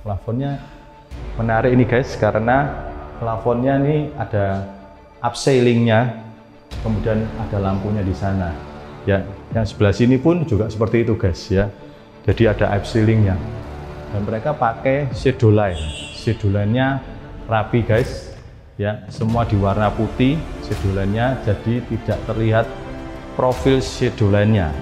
Plafonnya menarik ini guys, karena plafonnya ini ada upsailingnya, kemudian ada lampunya di sana. Ya, yang sebelah sini pun juga seperti itu guys ya. Jadi ada upsailingnya. Dan mereka pakai shadow line. Shadow line-nya rapi guys. Ya, semua di warna putih shadow line-nya, jadi tidak terlihat profil shadow line-nya.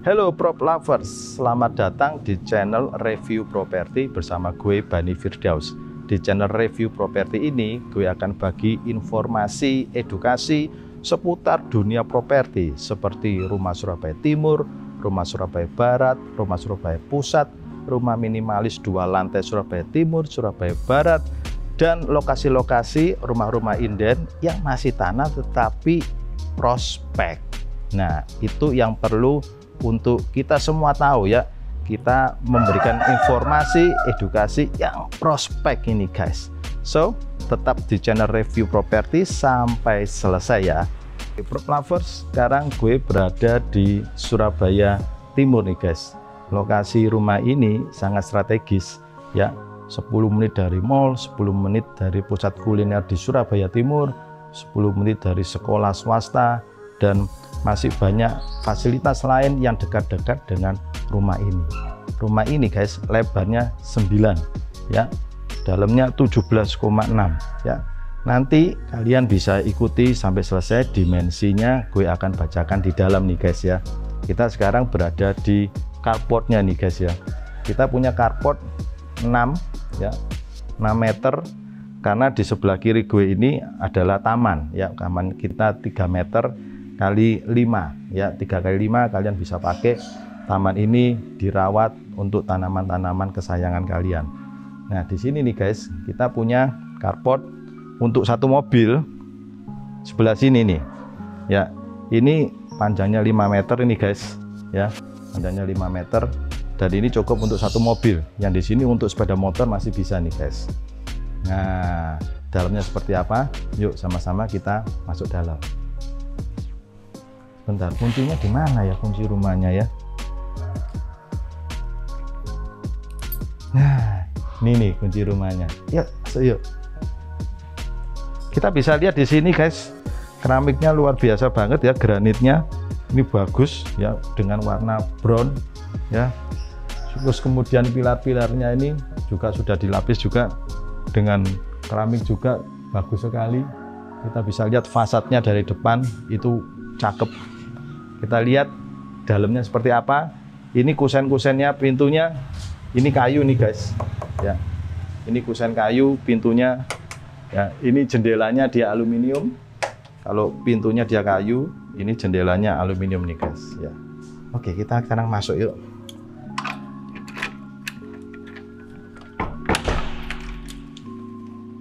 Halo prop lovers, selamat datang di channel Review Properti bersama gue Bani Firdaus. Di channel Review Properti ini gue akan bagi informasi, edukasi seputar dunia properti seperti rumah Surabaya Timur, rumah Surabaya Barat, rumah Surabaya Pusat, rumah minimalis 2 lantai Surabaya Timur, Surabaya Barat, dan lokasi-lokasi rumah-rumah inden yang masih tanah tetapi prospek. Nah, itu yang perlu untuk kita semua tahu ya, kita memberikan informasi, edukasi yang prospek ini guys. So, tetap di channel Review Properti sampai selesai ya. Prop lovers, sekarang gue berada di Surabaya Timur nih guys. Lokasi rumah ini sangat strategis ya, 10 menit dari mall, 10 menit dari pusat kuliner di Surabaya Timur, 10 menit dari sekolah swasta, dan masih banyak fasilitas lain yang dekat-dekat dengan rumah ini. Rumah ini guys, lebarnya 9 ya, dalamnya 17,6 ya. Nanti kalian bisa ikuti sampai selesai, dimensinya gue akan bacakan di dalam nih guys ya. Kita sekarang berada di carportnya nih guys ya. Kita punya carport 6 ya, 6 meter, karena di sebelah kiri gue ini adalah taman ya. Taman kita 3 meter kali 5 ya, 3 kali 5 kalian bisa pakai. Taman ini dirawat untuk tanaman-tanaman kesayangan kalian. Nah, di sini nih guys, kita punya carport untuk 1 mobil sebelah sini nih ya. Ini panjangnya 5 meter ini guys ya, panjangnya 5 meter, dan ini cukup untuk 1 mobil. Yang di sini untuk sepeda motor masih bisa nih guys. Nah, dalamnya seperti apa? Yuk sama-sama kita masuk dalam. Bentar, kuncinya di mana ya, kunci rumahnya ya? Nah, ini nih kunci rumahnya. Yuk, masuk yuk. Kita bisa lihat di sini guys, keramiknya luar biasa banget ya, granitnya ini bagus ya, dengan warna brown ya. Terus kemudian pilar-pilarnya ini juga sudah dilapis juga dengan keramik juga, bagus sekali. Kita bisa lihat fasadnya dari depan itu cakep. Kita lihat dalamnya seperti apa. Ini kusen-kusennya, pintunya ini kayu nih guys ya. Ini kusen kayu, pintunya ya. Ini jendelanya dia aluminium. Kalau pintunya dia kayu, ini jendelanya aluminium nih guys ya. Oke, kita sekarang masuk yuk.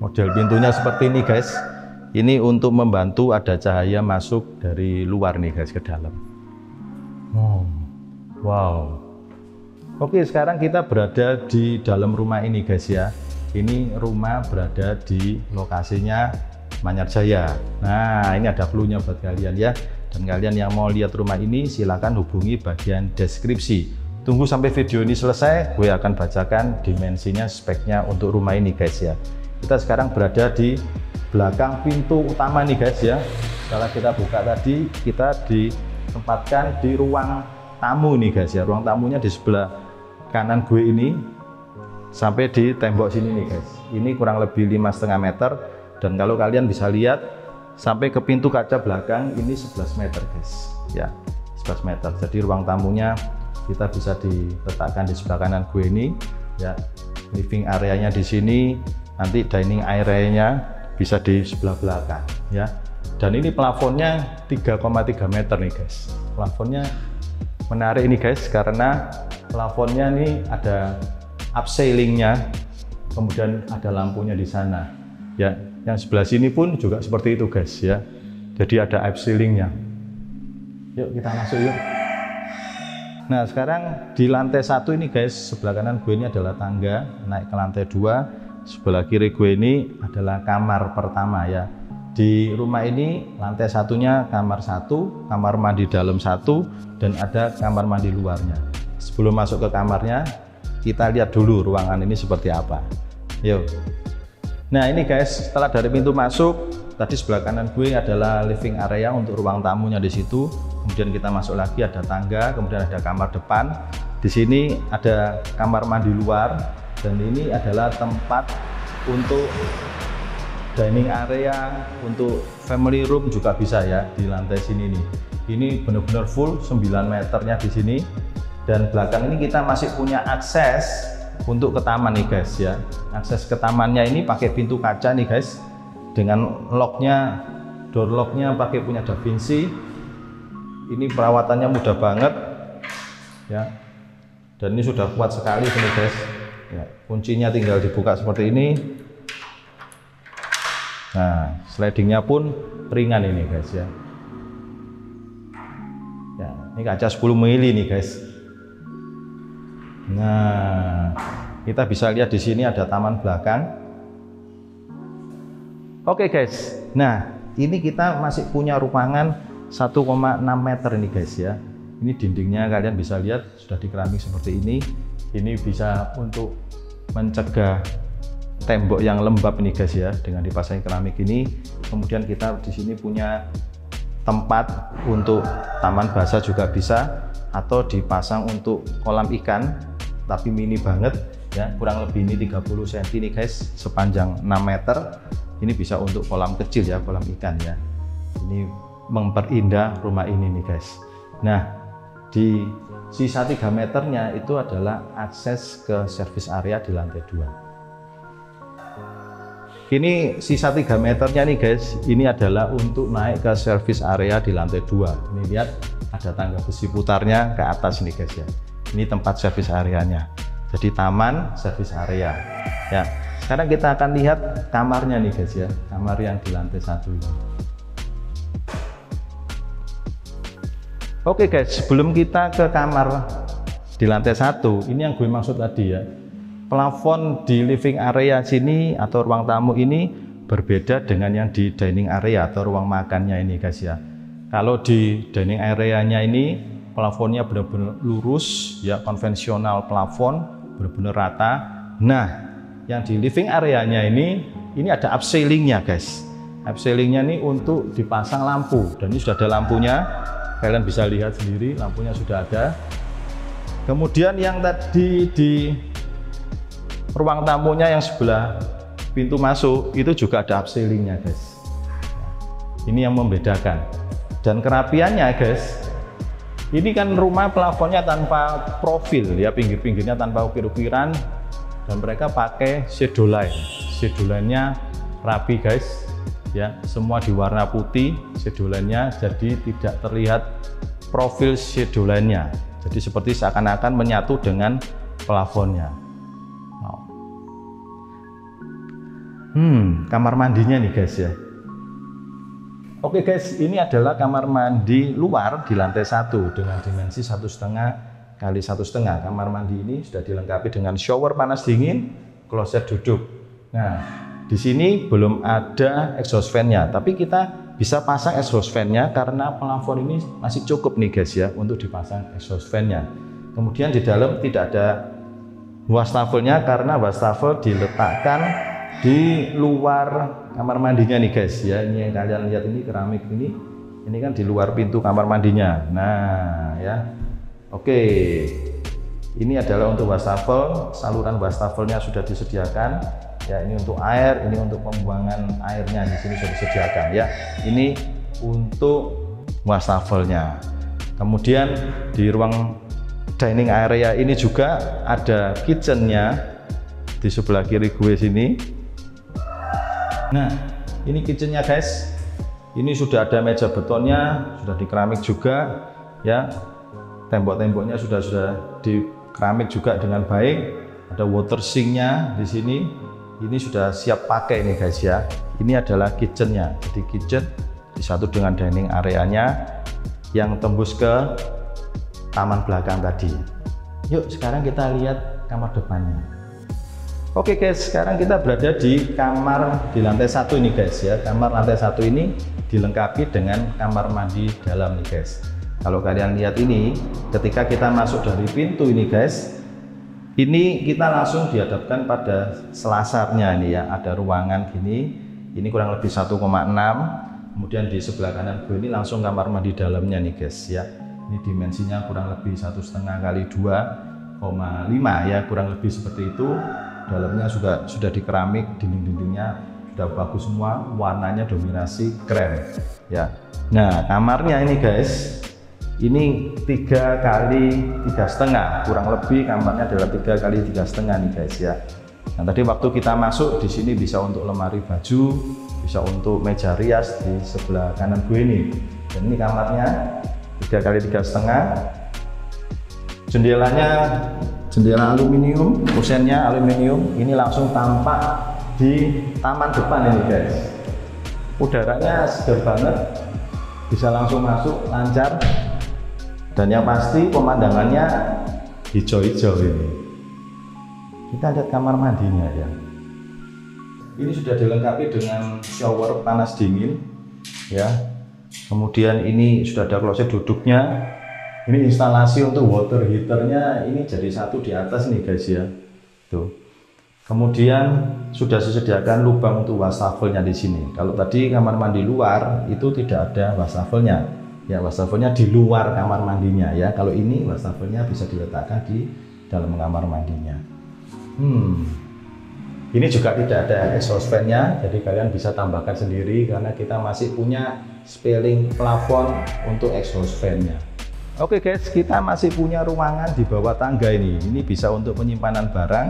Model pintunya seperti ini guys. Ini untuk membantu ada cahaya masuk dari luar nih guys ke dalam. Wow. Oke, sekarang kita berada di dalam rumah ini guys ya. Ini rumah berada di lokasinya Manyar Jaya. Nah, ini ada clue-nya buat kalian ya. Dan kalian yang mau lihat rumah ini silakan hubungi bagian deskripsi. Tunggu sampai video ini selesai, gue akan bacakan dimensinya, speknya untuk rumah ini guys ya. Kita sekarang berada di belakang pintu utama nih guys ya. Setelah kita buka tadi, kita ditempatkan di ruang tamu nih guys ya. Ruang tamunya di sebelah kanan gue ini sampai di tembok sini nih guys. Ini kurang lebih 5,5 meter, dan kalau kalian bisa lihat sampai ke pintu kaca belakang ini 11 meter guys ya, 11 meter. Jadi ruang tamunya kita bisa diletakkan di sebelah kanan gue ini ya, living areanya di sini, nanti dining area-nya bisa di sebelah belakang ya. Dan ini plafonnya 3,3 meter nih guys. Plafonnya menarik ini guys, karena plafonnya nih ada upsailingnya, kemudian ada lampunya di sana ya. Yang sebelah sini pun juga seperti itu guys ya. Jadi ada upsailingnya. Yuk kita masuk yuk. Nah sekarang di lantai 1 ini guys, sebelah kanan gue ini adalah tangga naik ke lantai 2. Sebelah kiri gue ini adalah kamar pertama ya. Di rumah ini lantai satunya kamar 1, kamar mandi dalam 1, dan ada kamar mandi luarnya. Sebelum masuk ke kamarnya, kita lihat dulu ruangan ini seperti apa. Yuk. Nah ini guys, setelah dari pintu masuk, tadi sebelah kanan gue adalah living area untuk ruang tamunya di situ. Kemudian kita masuk lagi, ada tangga, kemudian ada kamar depan. Di sini ada kamar mandi luar, dan ini adalah tempat untuk dining area, untuk family room juga bisa ya di lantai sini nih. Ini benar-benar full 9 meternya di sini, dan belakang ini kita masih punya akses untuk ke taman nih guys ya. Akses ke tamannya ini pakai pintu kaca nih guys, dengan locknya, door locknya pakai punya Da Vinci. Ini perawatannya mudah banget ya, dan ini sudah kuat sekali sini guys ya. Kuncinya tinggal dibuka seperti ini. Nah slidingnya pun ringan ini guys ya. Ya ini kaca 10 mili nih guys. Nah, kita bisa lihat di sini ada taman belakang. Oke guys, nah ini kita masih punya ruangan 1,6 meter ini guys ya. Ini dindingnya kalian bisa lihat sudah dikeramik seperti ini. Ini bisa untuk mencegah tembok yang lembab ini guys ya, dengan dipasang keramik ini. Kemudian kita di sini punya tempat untuk taman basah juga bisa, atau dipasang untuk kolam ikan, tapi mini banget ya, kurang lebih ini 30 cm nih guys, sepanjang 6 meter. Ini bisa untuk kolam kecil ya, kolam ikan ya. Ini memperindah rumah ini nih guys. Nah di sisa 3 meternya itu adalah akses ke service area di lantai 2. Ini sisa 3 meternya nih guys, ini adalah untuk naik ke service area di lantai 2. Ini lihat ada tangga besi putarnya ke atas nih guys ya. Ini tempat service areanya. Jadi taman service area ya. Sekarang kita akan lihat kamarnya nih guys ya, kamar yang di lantai 1 ini. Oke guys, sebelum kita ke kamar di lantai 1, ini yang gue maksud tadi ya. Plafon di living area sini atau ruang tamu ini berbeda dengan yang di dining area atau ruang makannya ini guys ya. Kalau di dining area-nya ini plafonnya benar-benar lurus ya, konvensional plafon, benar-benar rata. Nah, yang di living area-nya ini ada upsailingnya guys. Upsailingnya ini untuk dipasang lampu, dan ini sudah ada lampunya. Kalian bisa lihat sendiri, lampunya sudah ada. Kemudian yang tadi di ruang tamunya yang sebelah pintu masuk itu juga ada upsailingnya guys. Ini yang membedakan. Dan kerapiannya guys, ini kan rumah plafonnya tanpa profil ya, pinggir-pinggirnya tanpa ukir-ukiran, dan mereka pakai shadow line. Shadow line-nya rapi guys ya, semua di warna putih shadow line-nya, jadi tidak terlihat profil shadow line-nya. Jadi seperti seakan-akan menyatu dengan plafonnya. Kamar mandinya nih guys ya. Oke guys, ini adalah kamar mandi luar di lantai 1 dengan dimensi 1,5 kali 1,5. Kamar mandi ini sudah dilengkapi dengan shower panas dingin, kloset duduk. Nah, di sini belum ada exhaust fan-nya, tapi kita bisa pasang exhaust fan-nya karena plafon ini masih cukup nih guys ya untuk dipasang exhaust fan-nya. Kemudian di dalam tidak ada wastafelnya karena wastafel diletakkan di luar kamar mandinya nih guys ya. Ini yang kalian lihat ini keramik ini kan di luar pintu kamar mandinya. Nah ya, oke. Ini adalah untuk wastafel, saluran wastafelnya sudah disediakan. Ya, ini untuk air, ini untuk pembuangan airnya di sini sudah disediakan ya. Ini untuk wastafelnya. Kemudian di ruang dining area ini juga ada kitchennya di sebelah kiri gue sini. Nah, ini kitchennya guys. Ini sudah ada meja betonnya, sudah di keramik juga ya. Tembok-temboknya sudah di keramik juga dengan baik. Ada water sinknya di sini. Ini sudah siap pakai nih guys ya. Ini adalah kitchennya. Jadi kitchen disatu dengan dining areanya yang tembus ke taman belakang tadi. Yuk sekarang kita lihat kamar depannya. Oke guys, sekarang kita berada di kamar di lantai 1 ini guys ya. Kamar lantai 1 ini dilengkapi dengan kamar mandi dalam nih guys. Kalau kalian lihat ini, ketika kita masuk dari pintu ini guys, ini kita langsung dihadapkan pada selasarnya ini ya. Ada ruangan gini, ini kurang lebih 1,6. Kemudian di sebelah kanan gue ini langsung kamar mandi dalamnya nih guys ya. Ini dimensinya kurang lebih 1,5 kali 2,5 ya, kurang lebih seperti itu. Dalamnya sudah di keramik, dinding-dindingnya sudah bagus semua, warnanya dominasi krem ya. Nah kamarnya ini guys, ini 3 kali 3,5, kurang lebih kamarnya adalah 3 kali 3,5 nih guys ya. Nah tadi waktu kita masuk di sini bisa untuk lemari baju, bisa untuk meja rias di sebelah kanan gue ini. Dan ini kamarnya 3 kali 3,5. Jendela aluminium, kusennya aluminium. Ini langsung tampak di taman depan ini guys. Udaranya segar banget, bisa langsung masuk lancar. Dan yang pasti pemandangannya hijau-hijau ini. Kita lihat kamar mandinya ya. Ini sudah dilengkapi dengan shower panas dingin ya. Kemudian ini sudah ada kloset duduknya. Ini instalasi untuk water heaternya ini jadi satu di atas nih guys ya. Tuh. Kemudian sudah disediakan lubang untuk wastafelnya di sini. Kalau tadi kamar mandi luar itu tidak ada wastafelnya. Ya, wastafelnya di luar kamar mandinya ya. Kalau ini wastafelnya bisa diletakkan di dalam kamar mandinya. Ini juga tidak ada exhaust fan-nya, jadi kalian bisa tambahkan sendiri karena kita masih punya spelling plafon untuk exhaust fan-nya. Oke guys, kita masih punya ruangan di bawah tangga ini. Ini bisa untuk penyimpanan barang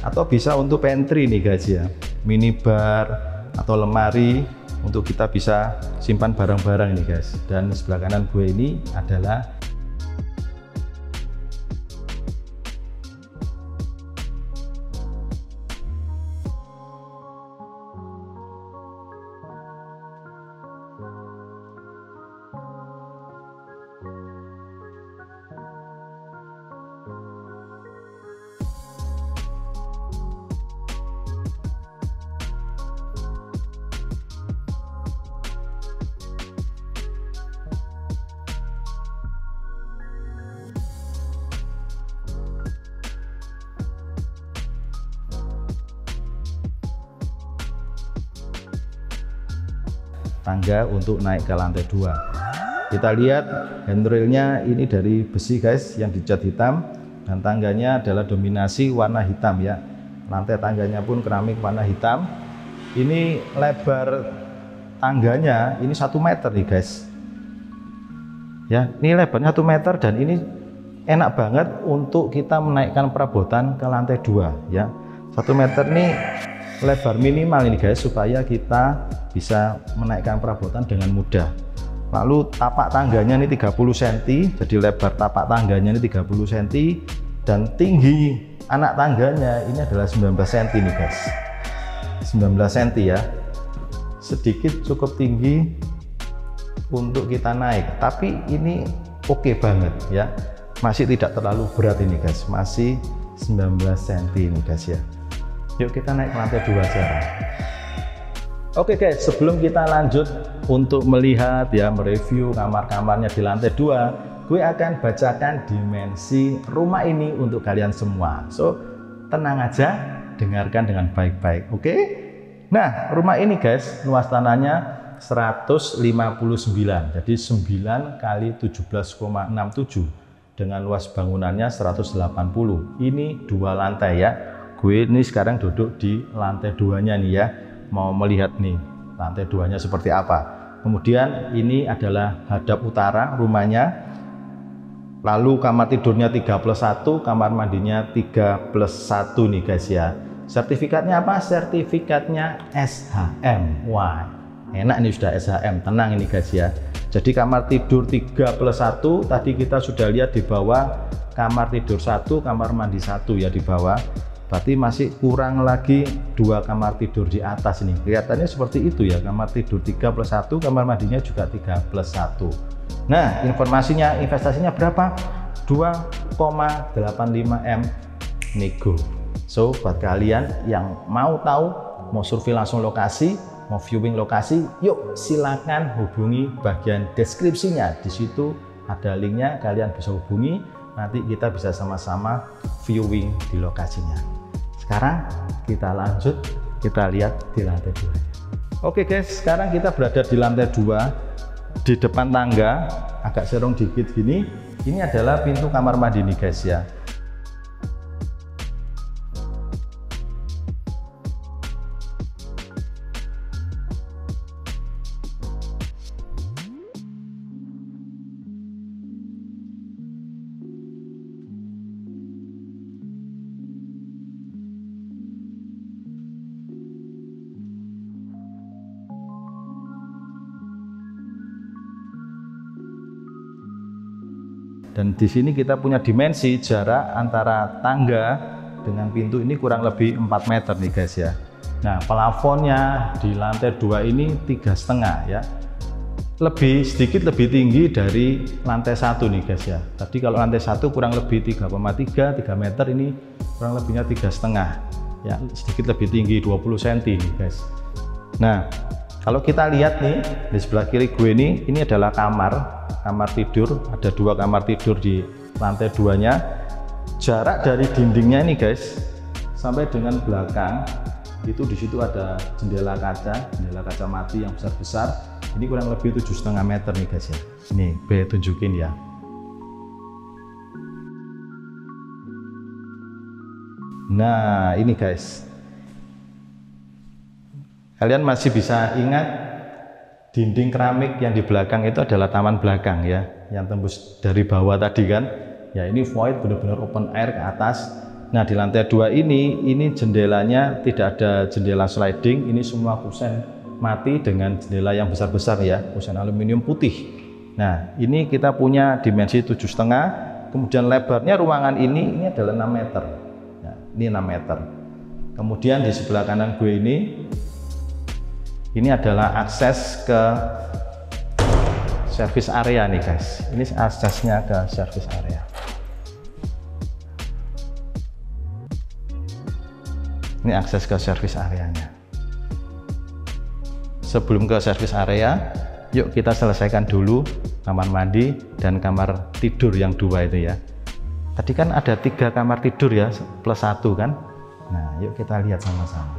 atau bisa untuk pantry nih guys ya. Minibar atau lemari untuk kita bisa simpan barang-barang ini guys. Dan sebelah kanan gue ini adalah tangga untuk naik ke lantai 2. Kita lihat handrailnya ini dari besi guys yang dicat hitam, dan tangganya adalah dominasi warna hitam ya. Lantai tangganya pun keramik warna hitam. Ini lebar tangganya ini 1 meter nih guys ya. Ini lebarnya 1 meter dan ini enak banget untuk kita menaikkan perabotan ke lantai 2 ya. 1 meter nih lebar minimal ini guys, supaya kita bisa menaikkan perabotan dengan mudah. Lalu tapak tangganya ini 30 cm, jadi lebar tapak tangganya ini 30 cm, dan tinggi anak tangganya ini adalah 19 cm nih guys. 19 cm ya, sedikit cukup tinggi untuk kita naik, tapi ini oke banget ya, masih tidak terlalu berat ini guys, masih 19 cm ini guys ya. Yuk kita naik ke lantai 2 sekarang. Oke guys, sebelum kita lanjut untuk melihat ya, mereview kamar-kamarnya di lantai 2, gue akan bacakan dimensi rumah ini untuk kalian semua. So, tenang aja, dengarkan dengan baik-baik, oke? Nah, rumah ini guys, luas tanahnya 159, jadi 9 kali 17,67. dengan luas bangunannya 180. Ini 2 lantai ya. Gue ini sekarang duduk di lantai 2-nya nih ya. Mau melihat nih lantai 2-nya seperti apa. Kemudian ini adalah hadap utara rumahnya. Lalu kamar tidurnya 3+1, kamar mandinya 3+1 nih guys ya. Sertifikatnya apa? Sertifikatnya SHM. Wah, enak nih, sudah SHM, tenang ini guys ya. Jadi kamar tidur 3+1, tadi kita sudah lihat di bawah kamar tidur 1, kamar mandi 1 ya di bawah. Berarti masih kurang lagi 2 kamar tidur di atas nih. Kelihatannya seperti itu ya, kamar tidur 3+1, kamar mandinya juga 3+1. Nah, informasinya, investasinya berapa? 2,85 M nego. So, buat kalian yang mau tahu, mau survei langsung lokasi, mau viewing lokasi, yuk silakan hubungi bagian deskripsinya. Di situ ada linknya, kalian bisa hubungi. Nanti kita bisa sama-sama viewing di lokasinya. Sekarang kita lanjut, kita lihat di lantai 2. Oke guys, sekarang kita berada di lantai 2. Di depan tangga, agak serong dikit gini, ini adalah pintu kamar mandi nih guys ya. Dan di sini kita punya dimensi jarak antara tangga dengan pintu ini kurang lebih 4 meter nih guys ya. Nah, plafonnya di lantai 2 ini 3,5 ya. Sedikit lebih tinggi dari lantai 1 nih guys ya. Tadi kalau lantai 1 kurang lebih 3,3 meter, ini kurang lebihnya 3,5 ya, sedikit lebih tinggi 20 cm nih guys. Nah, kalau kita lihat nih di sebelah kiri gue ini adalah kamar tidur. Ada 2 kamar tidur di lantai 2-nya. Jarak dari dindingnya ini guys sampai dengan belakang itu, di situ ada jendela kaca mati yang besar-besar. Ini kurang lebih 7,5 meter nih guys ya. Ini gue tunjukin ya. Nah, ini guys. Kalian masih bisa ingat dinding keramik yang di belakang itu adalah taman belakang ya, yang tembus dari bawah tadi kan ya. Ini void, benar-benar open air ke atas. Nah, di lantai 2 ini jendelanya tidak ada jendela sliding, ini semua kusen mati dengan jendela yang besar-besar ya, kusen aluminium putih. Nah, ini kita punya dimensi 7,5. kemudian lebarnya ruangan ini adalah 6 meter ya, ini 6 meter. Kemudian di sebelah kanan gue ini adalah akses ke service area nih guys. Ini aksesnya ke service area. Ini akses ke service areanya. Sebelum ke service area, yuk kita selesaikan dulu kamar mandi dan kamar tidur yang 2 itu ya. Tadi kan ada 3 kamar tidur ya, plus 1 kan. Nah, yuk kita lihat sama-sama.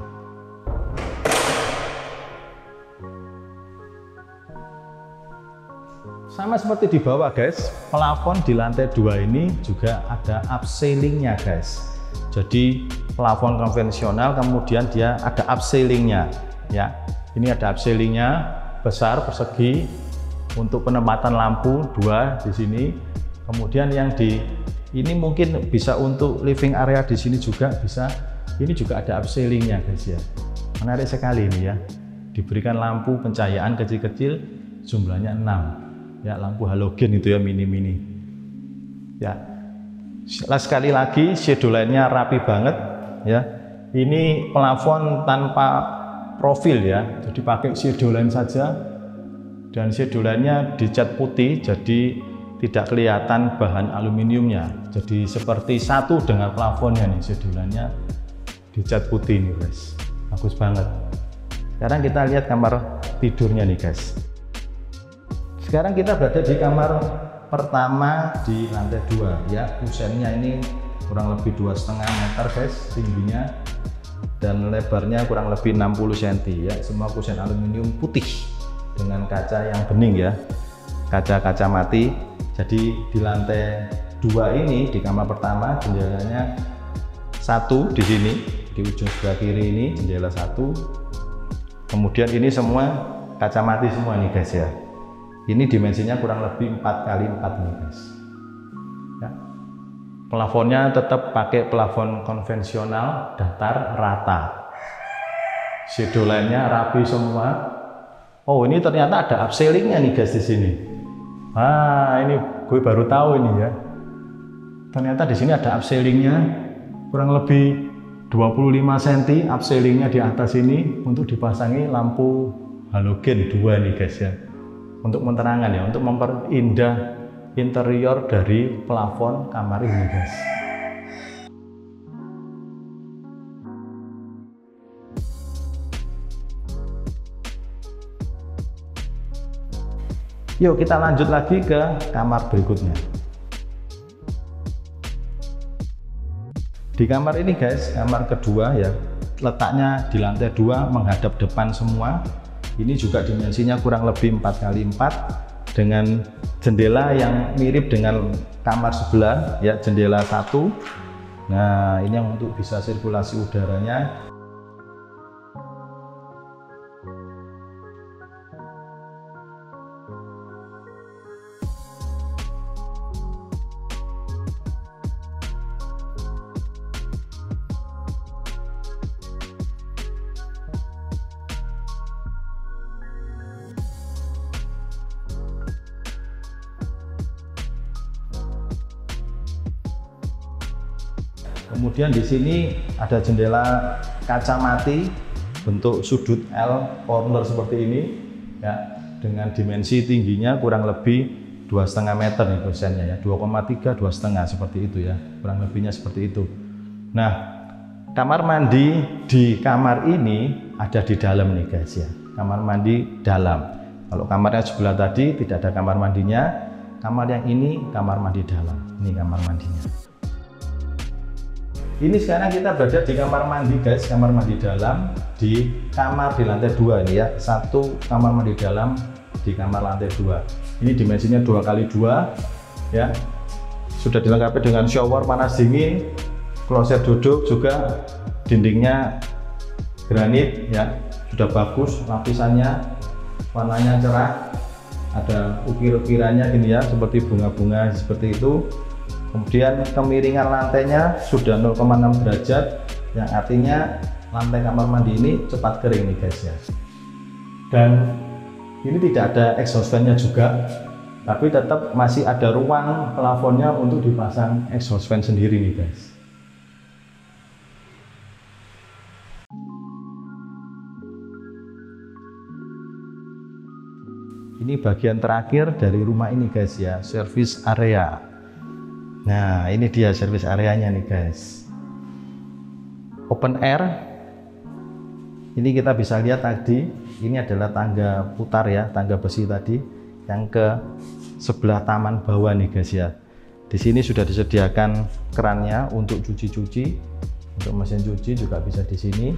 Sama seperti di bawah guys, plafon di lantai 2 ini juga ada upceilingnya guys. Jadi plafon konvensional, kemudian dia ada upceilingnya ya. Ini ada upceilingnya besar persegi untuk penempatan lampu 2 di sini. Kemudian yang di ini mungkin bisa untuk living area di sini juga bisa. Ini juga ada upceilingnya guys ya. Menarik sekali ini ya. Diberikan lampu pencahayaan kecil-kecil, jumlahnya 6. Ya, lampu halogen itu ya, mini-mini ya. Sekali lagi schedulernya rapi banget ya. Ini plafon tanpa profil ya, jadi pakai scheduler saja, dan schedulernya dicat putih jadi tidak kelihatan bahan aluminiumnya, jadi seperti satu dengan plafonnya nih. Schedulernya dicat putih nih guys, bagus banget. Sekarang kita lihat kamar tidurnya nih guys. Sekarang kita berada di kamar pertama di lantai 2 ya. Kusennya ini kurang lebih 2,5 meter guys tingginya, dan lebarnya kurang lebih 60 cm ya. Semua kusen aluminium putih dengan kaca yang bening ya, kaca-kaca mati. Jadi di lantai dua ini di kamar pertama jendelanya satu di sini, di ujung sebelah kiri ini jendela satu. Kemudian ini semua kaca mati semua nih guys ya. Ini dimensinya kurang lebih 4x4 nih guys. Ya. Plafonnya tetap pakai plafon konvensional datar rata. Shadow line-nya rapi semua. Oh, ini ternyata ada upsellingnya nih guys di sini. Ah, ini gue baru tahu ini ya. Ternyata di sini ada upsellingnya kurang lebih 25 cm upsellingnya di atas ini untuk dipasangi lampu halogen 2 nih guys ya. Untuk penerangan ya, untuk memperindah interior dari plafon kamar ini guys. Yuk kita lanjut lagi ke kamar berikutnya. Di kamar ini guys, kamar kedua ya, letaknya di lantai 2 menghadap depan semua. Ini juga dimensinya kurang lebih 4x4 dengan jendela yang mirip dengan kamar sebelah ya, jendela satu. Nah, ini yang untuk bisa sirkulasi udaranya. Kemudian di sini ada jendela kaca mati bentuk sudut L corner seperti ini ya, dengan dimensi tingginya kurang lebih 2,5 meter nih dosennya ya, 2,3 2,5 seperti itu ya, kurang lebihnya seperti itu. Nah, kamar mandi di kamar ini ada di dalam nih guys ya, kamar mandi dalam. Kalau kamarnya sebelah tadi tidak ada kamar mandinya, kamar yang ini kamar mandi dalam. Ini kamar mandinya. Ini sekarang kita berada di kamar mandi guys, kamar mandi dalam di kamar di lantai 2 ini ya, satu kamar mandi dalam di kamar lantai 2. Ini dimensinya 2x2 ya, sudah dilengkapi dengan shower panas dingin, kloset duduk juga, dindingnya granit ya, sudah bagus lapisannya, warnanya cerah, ada ukir-ukirannya gini ya, seperti bunga-bunga seperti itu. Kemudian kemiringan lantainya sudah 0,6 derajat, yang artinya lantai kamar mandi ini cepat kering nih guys ya. Dan ini tidak ada exhaust fan-nya juga, tapi tetap masih ada ruang plafonnya untuk dipasang exhaust fan sendiri nih guys. Ini bagian terakhir dari rumah ini guys ya, service area. Nah, ini dia service areanya nih guys. Open air. Ini kita bisa lihat tadi, ini adalah tangga putar ya, tangga besi tadi yang ke sebelah taman bawah nih guys ya. Di sini sudah disediakan kerannya untuk cuci-cuci, untuk mesin cuci juga bisa di sini.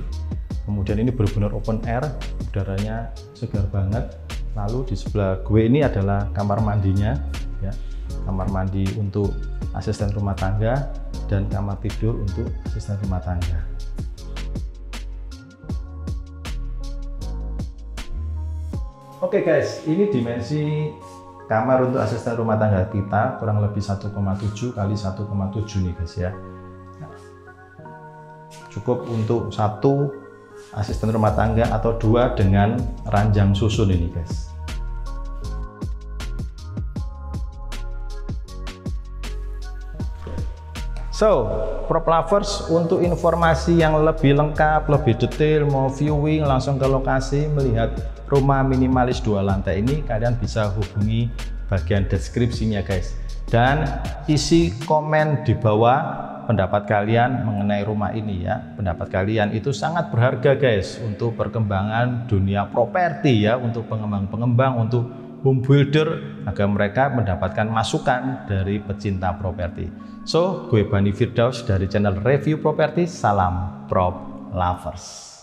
Kemudian ini benar-benar open air, udaranya segar banget. Lalu di sebelah gue ini adalah kamar mandinya ya, kamar mandi untuk asisten rumah tangga dan kamar tidur untuk asisten rumah tangga. Oke guys, ini dimensi kamar untuk asisten rumah tangga kita kurang lebih 1,7 kali 1,7 nih guys ya. Cukup untuk satu asisten rumah tangga atau dua dengan ranjang susun ini guys. So, prop lovers, untuk informasi yang lebih lengkap, lebih detail, mau viewing langsung ke lokasi melihat rumah minimalis 2 lantai ini, kalian bisa hubungi bagian deskripsinya guys. Dan isi komen di bawah pendapat kalian mengenai rumah ini ya. Pendapat kalian itu sangat berharga guys untuk perkembangan dunia properti ya, untuk pengembang-pengembang, untuk home builder, agar mereka mendapatkan masukan dari pecinta properti. So, gue Bani Firdaus dari channel Review Properti. Salam Prop Lovers.